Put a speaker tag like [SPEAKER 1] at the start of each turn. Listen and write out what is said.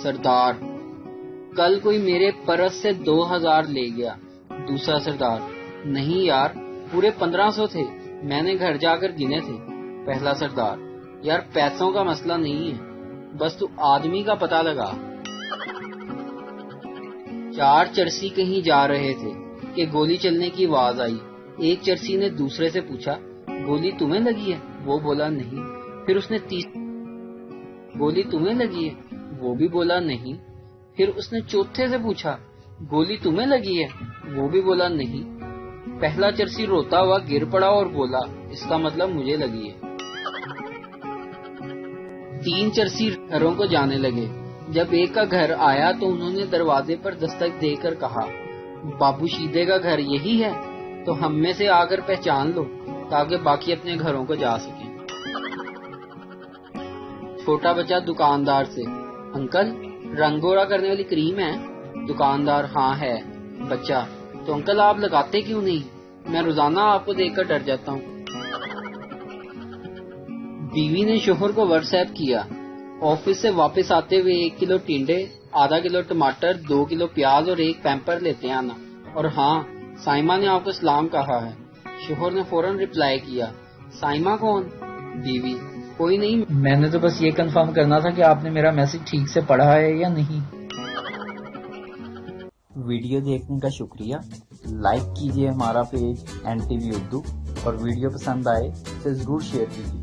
[SPEAKER 1] سردار: کل کوئی میرے پرس سے 2000 لے گیا۔ دوسرا سردار: نہیں یار، پورے 1500 تھے، میں نے گھر جا کر گنے تھے۔ پہلا سردار: یار پیسوں کا مسئلہ نہیں ہے، بس تو آدمی کا پتہ لگا۔ 4 چرسی کہیں جا رہے تھے کہ گولی چلنے کی آواز آئی۔ ایک چرسی نے دوسرے سے پوچھا، گولی تمہیں لگی ہے؟ وہ بولا نہیں۔ پھر اس نے گولی تمہیں لگی ہے؟ وہ بھی بولا نہیں۔ پھر اس نے چوتھے سے پوچھا، گولی تمہیں لگی ہے؟ وہ بھی بولا نہیں۔ پہلا چرسی روتا ہوا گر پڑا اور بولا، اس کا مطلب مجھے لگی ہے۔ 3 چرسی گھروں کو جانے لگے۔ جب ایک کا گھر آیا تو انہوں نے دروازے پر دستک دے کر کہا، بابو شیدے کا گھر یہی ہے؟ تو ہم میں سے آ کر پہچان لو تاکہ باقی اپنے گھروں کو جا سکیں۔ چھوٹا بچہ دکاندار سے، انکل رنگ گوڑا کرنے والی کریم ہے؟ دکاندار: ہاں ہے۔ بچہ: تو انکل آپ لگاتے کیوں نہیں؟ میں روزانہ آپ کو دیکھ کر ڈر جاتا ہوں۔ بیوی نے شوہر کو واٹس ایپ کیا، آفس سے واپس آتے ہوئے 1 کلو ٹینڈے، آدھا کلو ٹماٹر، 2 کلو پیاز اور 1 پیمپر لیتے آنا۔ اور ہاں، سائمہ نے آپ کو سلام کہا ہے۔ شوہر نے فوراً رپلائی کیا، سائمہ کون؟ بیوی: کوئی نہیں، میں نے تو بس یہ کنفرم کرنا تھا کہ آپ نے میرا میسج ٹھیک سے پڑھا ہے یا نہیں۔
[SPEAKER 2] ویڈیو دیکھنے کا شکریہ۔ لائک کیجیے ہمارا پیج NTV اردو، اور ویڈیو پسند آئے تو ضرور شیئر کیجیے۔